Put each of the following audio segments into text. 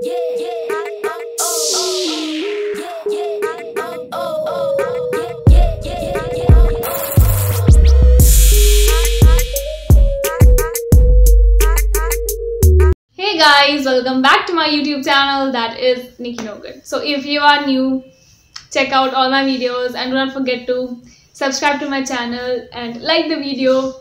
Hey guys, welcome back to my YouTube channel, that is Nikki No Good. So if you are new, check out all my videos and do not forget to subscribe to my channel and like the video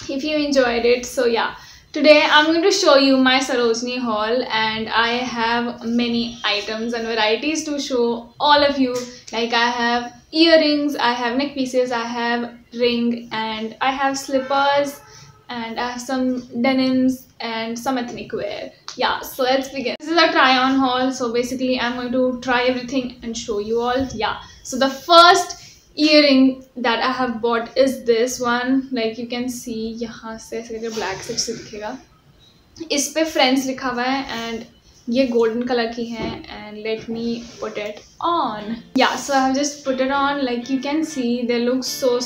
if you enjoyed it. So yeah, today I'm going to show you my Sarojini haul, and I have many items and varieties to show all of you. Like I have earrings, I have neck pieces, I have ring, and I have slippers, and I have some denims and some ethnic wear. Yeah, so let's begin. This is a try on haul, so basically I'm going to try everything and show you all. Yeah, so the first earring that I have bought is this one. Like you can see, यहाँ से ऐसे black से दिखेगा, इस पे friends लिखा हुआ है and ये golden color की है. And let me put it on. Yeah, so I have just put it on. Like you can see, they look so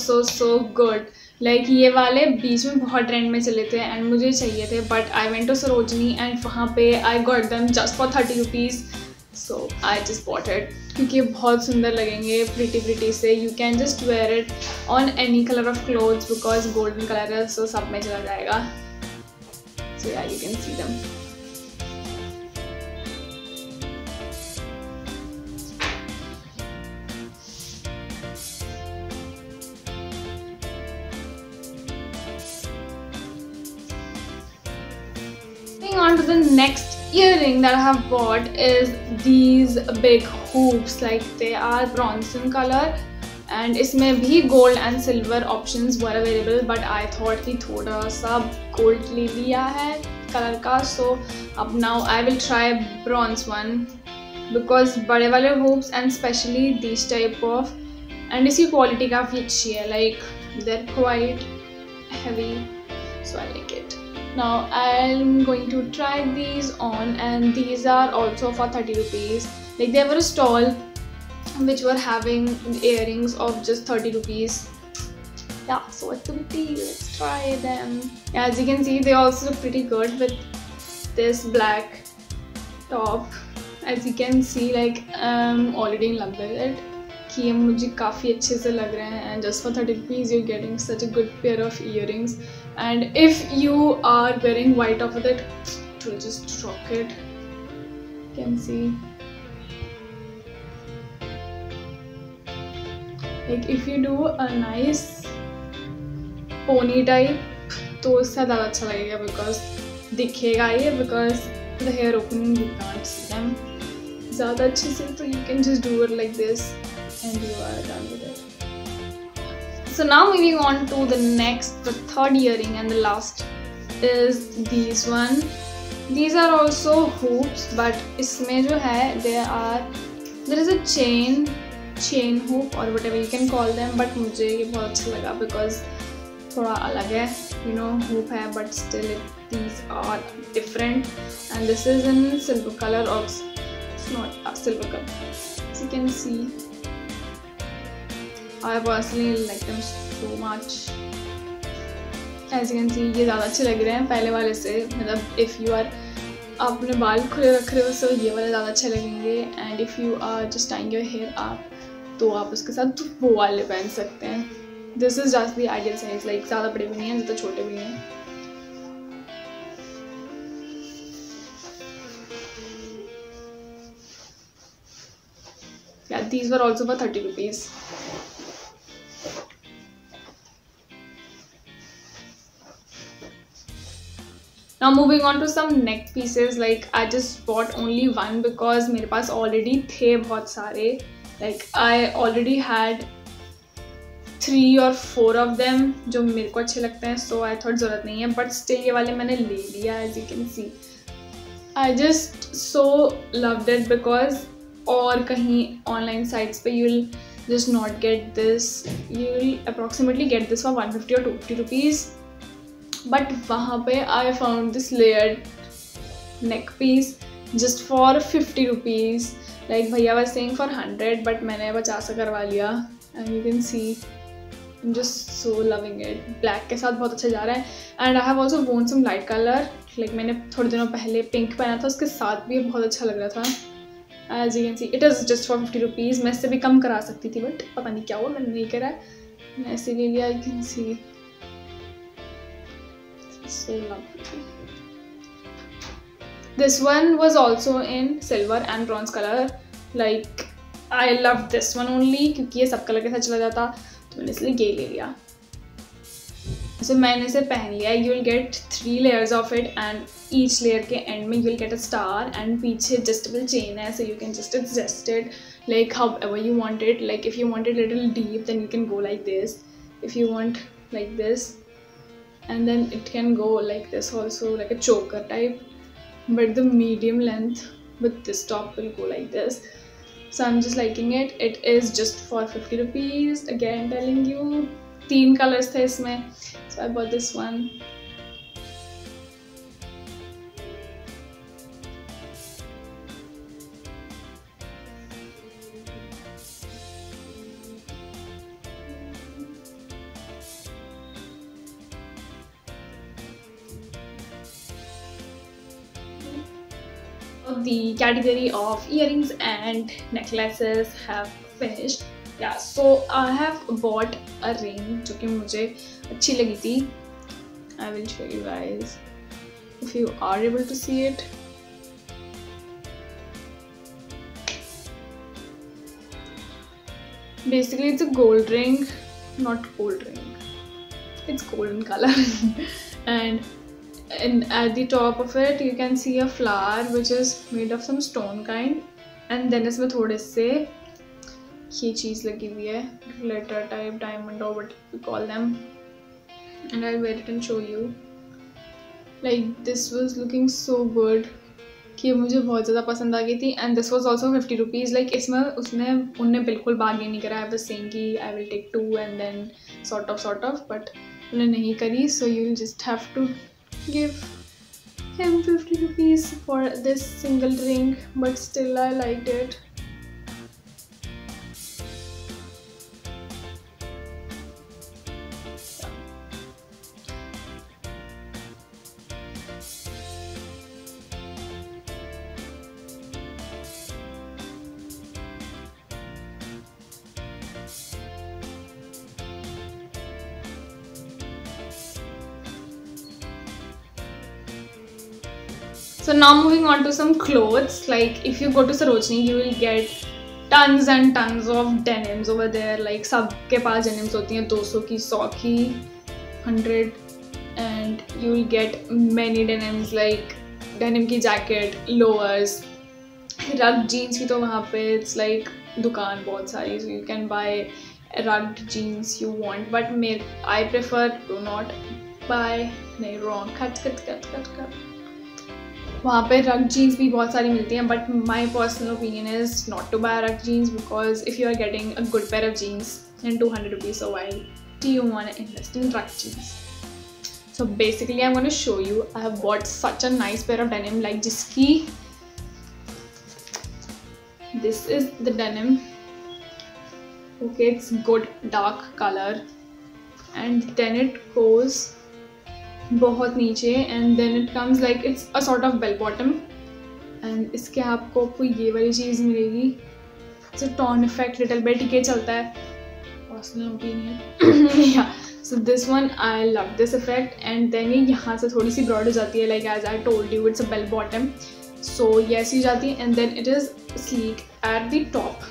good. Like ये वाले बीच में बहुत ट्रेंड में चले थे एंड मुझे चाहिए थे, but I went to Sarojini and वहाँ पे I got them just for 30 rupees. So I just bought it क्योंकि ये बहुत सुंदर लगेंगे, प्रिटी से. You can just wear it on any colour of clothes because golden colour है, सो सब में चला जाएगा. So yeah you can see them. On to the next earring that I have bought is these big hoops. Like they are bronze in color and इसमें भी gold and silver options were available, but I thought कि थोड़ा सा gold ले लिया है color का, so अब now I will try bronze one because बड़े वाले hoops and especially these type of, and इसकी quality काफ़ी अच्छी है. Like they're quite heavy, so I like it. Now I'm going to try these on, and these are also for 30 rupees. Like there were a stall which were having earrings of just 30 rupees. Yeah, so it's pretty. Let's try them. Yeah, as you can see, they also look pretty good with this black top. As you can see, like I'm already in love with it. कि ये मुझे काफ़ी अच्छे से लग रहे हैं, and just for 30 rupees you're getting such a good pair of earrings. And if you are wearing white off with it, it will just rock it. You can see. Like if you do a nice pony type, तो इससे ज़्यादा अच्छा लगेगा because दिखेगा ये, because the hair opening you can't see them ज़्यादा अच्छे से, तो you can just do it like this and you are done with it. So now moving on to the next, the third earring and the last is these one. These are also hoops, but इसमें जो है there is a chain hoop or whatever you can call them, but मुझे ये बहुत अच्छा लगा because थोड़ा अलग है, you know, hoop है but still these are different. And this is in silver color, or it's not a silver color, as you can see. I personally like them so much. As you can see, ये ज़्यादा अच्छे लग रहे हैं पहले वाले से. मतलब if you are अपने बाल खुले रख रहे हो तो ये वाले ज़्यादा अच्छे लगेंगे, and if you are just tying your hair up तो आप उसके साथ वो वाले पहन सकते हैं. This is just the ideal size. Like ज़्यादा बड़े भी नहीं हैं, ज़्यादा छोटे भी नहीं हैं. Yeah, these were also for 30 rupees. Now moving on to some neck pieces. Like I just bought only one because मेरे पास already थे बहुत सारे. Like I already had 3 or 4 of them जो मेरे को अच्छे लगते हैं, so I thought ज़रूरत नहीं है, but still ये वाले मैंने ले लिया. As you can see, I just so loved it because और कहीं online sites पे you'll just not get this. You'll approximately get this for 150 or 250 rupees. But वहाँ पे I found this layered neck piece just for 50 rupees. Like भैया was saying for 100, but मैंने 50 करवा लिया. And you can see I'm just so loving it. Black के साथ बहुत अच्छा जा रहा है. And I have also worn some light color like मैंने थोड़े दिनों पहले पिंक पहना था, उसके साथ भी बहुत अच्छा लग रहा था। As you can see it is just for 50 rupees. मैं इससे भी कम करा सकती थी बट पता नहीं क्या हुआ, मैंने नहीं करा, मैं ऐसे ले लिया। You can C so lovely. This one was also in silver and bronze color. Like I love this one only क्योंकि ये सब कलर के साथ चला जाता, तो मैंने इसलिए ये ले लिया। So मैंने इसे पहन लिया। You will get 3 layers of it and each layer के end में you will get a star and पीछे adjustable chain है, so you can just adjust it like however you want it. Like if you want it a little deep, then you can go like this. If you want like this, and then it can go like this also, like a choker type, but the medium length with this top will go like this. So I'm just liking it. It is just for 50 rupees. Again telling you, 3 colors the isme, so I bought this one. The category of earrings and necklaces have finished. Yeah, so I have bought a ring जो कि मुझे अच्छी लगी थी. I will show you guys if you are able to see it. Basically it's a gold ring, not gold ring, it's golden color and at the top of it you can see a flower which is made of some stone kind, and then इसमें थोड़े से ये चीज़ लगी हुई है, glitter type, diamond or what we call them, and I'll wear it and show you. Like this was looking so good कि मुझे बहुत ज़्यादा पसंद आ गई थी, and this was also 50 rupees. Like इसमें उनने बिल्कुल bargain नहीं करा. I was saying कि I will take 2 and then sort of, but उन्होंने नहीं करी, so you'll just have to give him 50 rupees for this single ring, but still I liked it. So now moving on to some clothes. Like if you go to Sarojini, you will get tons and tons of denims over there. Like सबके पास denims होती हैं 200 की, 100 की, 100, and you will get many denims like denim की jacket, lowers, rugged jeans की तो वहाँ पे it's like दुकान बहुत सारी, so you can buy rugged jeans you want, but I prefer do not buy. नहीं, wrong, cut. वहाँ पे रग जीन्स भी बहुत सारी मिलती हैं, but my personal opinion is not to buy rug jeans because if you are getting a good pair of jeans and 200 rupees, so why do you want to invest in rug jeans? So basically I'm going to show you. I have bought such a nice pair of denim, like जिसकी this is the denim. Okay, it's good dark color and then it goes बहुत नीचे and then it comes like it's a sort of bell bottom, and इसके आपको ये वाली चीज़ मिलेगी. It's a torn effect little bit, ये चलता है, personal opinion. Yeah, so this one I love this effect, and then ये यहाँ से थोड़ी सी broad हो जाती है, like as I told you it's a bell bottom, so ये ऐसी जाती है, and then it is sleek at the top.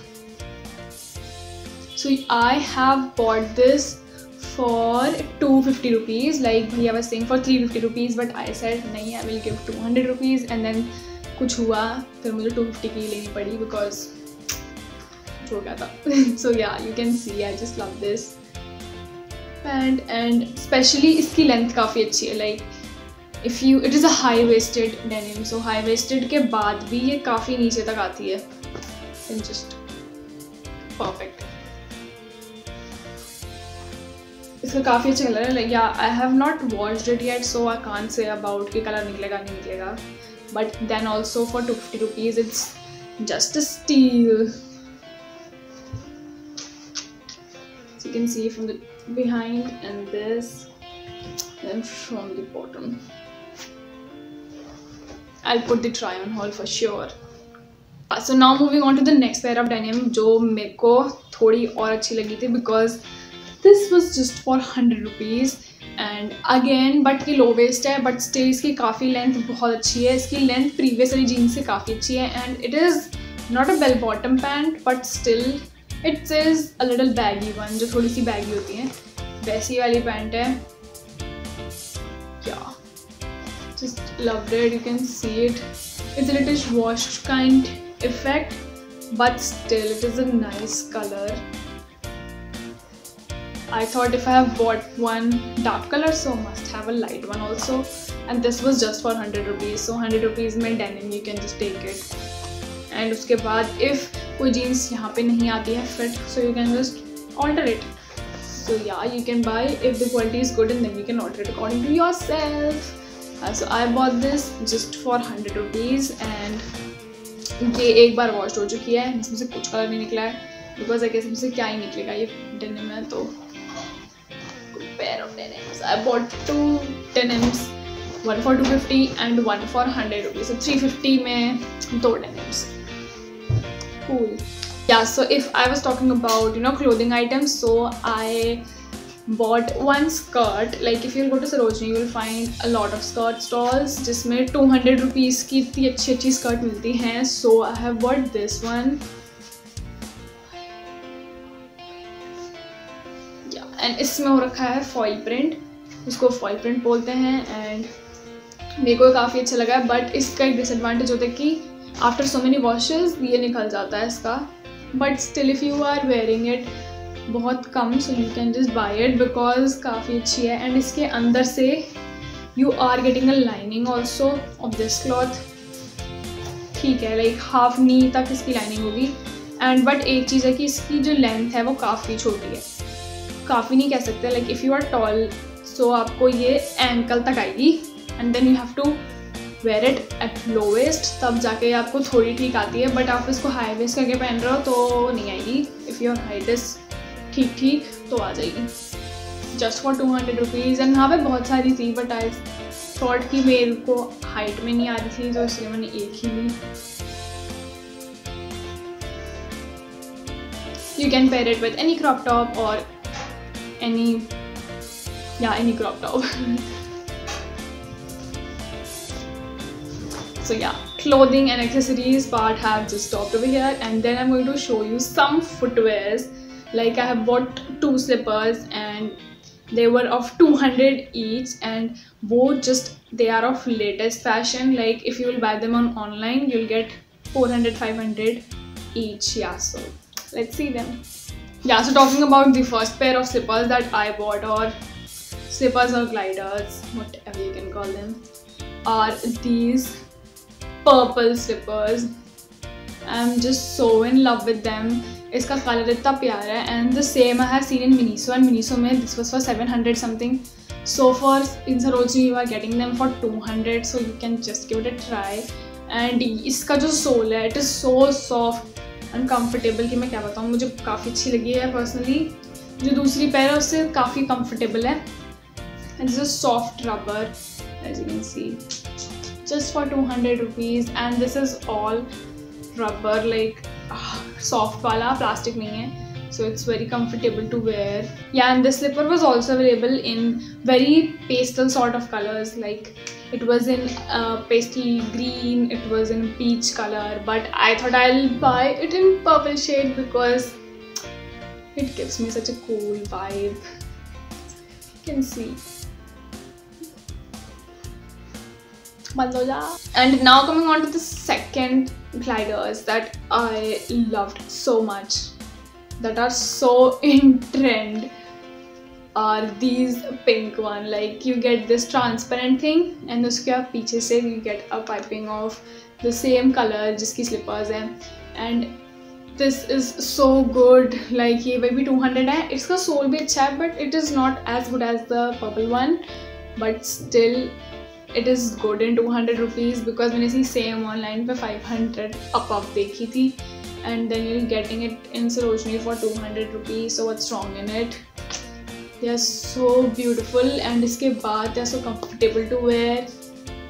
So I have bought this for 250 rupees. Like भैया was saying for 350 rupees, but I said नहीं, I will give 200 rupees, and then कुछ हुआ फिर मुझे 250 की लेनी पड़ी because हो गया था. So yeah, you can see I just love this pant, and especially इसकी length काफ़ी अच्छी है. Like if you, it is a high waisted denim, so high waisted के बाद भी ये काफ़ी नीचे तक आती है, and just perfect. इसका काफ़ी अच्छा कलर है. Like yeah I have not watched it yet, so I can't say about कि कलर निकलेगा नहीं निकलेगा, but then also for 250 rupees it's just a steel. You can see from the behind and this, and from the bottom. I'll put the try on haul for sure. So now moving on to the next pair of denim जो मेरे को थोड़ी और अच्छी लगी थी because this was just for 100 rupees and again but ये low waist है but still इसकी काफ़ी length बहुत अच्छी है. इसकी length previous वाली jeans से काफ़ी अच्छी है and it is not a bell bottom pant but still it is a little baggy one जो थोड़ी सी baggy होती हैं वैसी वाली पैंट है. Yeah, just loved it. You can see it. It's a little washed kind effect but still it is a nice color. I thought if I have bought one dark color so must have a light one also and this was just for 100 rupees. So 100 rupees में denim you can just take it. And उसके बाद if कोई jeans यहाँ पे नहीं आती है fit so you can just alter it. So yeah, you can buy if the quality is good and then you can alter it according to yourself. So I bought this just for 100 rupees and ये एक बार wash हो चुकी है. इसमें से कुछ colour नहीं निकला है बिकॉज आई गेस इसमें क्या ही निकलेगा. ये डेनिम है तो pair of denims. I bought 2 denims, one for 250 and one for 100 rupees. So 350 में 2 denims. Cool. Yeah, so if I was talking about clothing items, so I bought one skirt. Like if you'll go to Sarojini, you will find a lot of skirt stalls जिसमें 200 rupees की इतनी अच्छी skirt मिलती हैं. So I have bought this one. And इसमें हो रखा है फॉइल प्रिंट, इसको फॉइल प्रिंट बोलते हैं एंड मेरे को काफ़ी अच्छा लगा. बट इसका एक डिसएडवांटेज होता है कि आफ्टर सो मेनी वॉशेस ये निकल जाता है इसका. But still if you are wearing it बहुत कम so you can just buy it because काफ़ी अच्छी है. एंड इसके अंदर से you are getting a lining also of this cloth. ठीक है, लाइक हाफ नी तक इसकी लाइनिंग होगी. एंड बट एक चीज़ है कि इसकी जो लेंथ है वो काफ़ी छोटी है. काफ़ी नहीं कह सकते, like if you are tall so आपको ये एंकल तक आएगी and then you have to wear it at low waist तब जाके आपको थोड़ी ठीक आती है. बट आप इसको हाई वेस्ट करके पहन रहे हो तो नहीं आएगी. इफ़ योर हाइट इज़ ठीक तो आ जाएगी. Just for 200 rupees. एंड यहाँ पे बहुत सारी थी बट आई थॉट कि मेरे को हाइट में नहीं आ रही थी तो इसलिए मैंने एक ही ली. You can pair it with any crop top और any crop top. So yeah, clothing and accessories part have just stopped over here and then I'm going to show you some footwears. Like I have bought 2 slippers and they were of 200 each and they are of latest fashion. Like if you will buy them on online you'll get 400-500 each. Yeah, so let's see them. Yeah, so talking about the first pair of slippers that I bought, or slippers or gliders, whatever you can call them, are these purple slippers. I'm just so in love with them. इसका colour इतना प्यारा है and the same I have seen in Miniso and Miniso में this was for 700 something. So for in Sarojini you are getting them for 200 so you can just give it a try. And इसका जो soul है it is so soft uncomfortable कि मैं क्या बताऊँ, मुझे काफ़ी अच्छी लगी है पर्सनली. जो दूसरी पैर है उससे काफ़ी कंफर्टेबल है. And this is soft rubber as you can see just for 200 rupees and this is all rubber like soft वाला, प्लास्टिक नहीं है. So it's very comfortable to wear. Yeah, and this slipper was also available in very pastel sort of colors. Like it was in pastel green, it was in peach color, but I thought I'll buy it in purple shade because it gives me such a cool vibe. You can see. And now coming on to the second gliders that I loved so much, that are so in trend, are these pink one. Like you get this transparent thing and उसके आप पीछे से you get a piping of the same color जिसकी slippers हैं. And this is so good. Like ये भी 200 है. इसका सोल भी अच्छा है but it is not as good as the purple one, but still it is good in 200 rupees because मैंने इसी same online पे 500 above देखी थी. And then you're getting it in Sarojini for 200 rupees. So what's wrong in it? They are so beautiful and इसके बाद they are so comfortable to wear.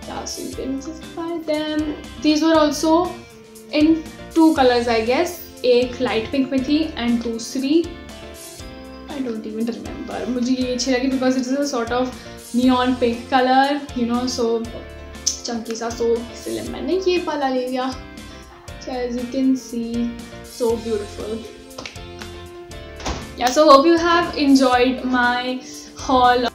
Yeah, yeah, so you can just buy them. These were also in 2 colors I guess. एक light pink में थी and दूसरी I don't even remember. मुझे ये अच्छी लगी because it is a sort of neon pink color, you know, so chunky सा, so इसलिए मैंने ये वाला ले लिया. So as you can see, so beautiful. Yeah, so hope you have enjoyed my haul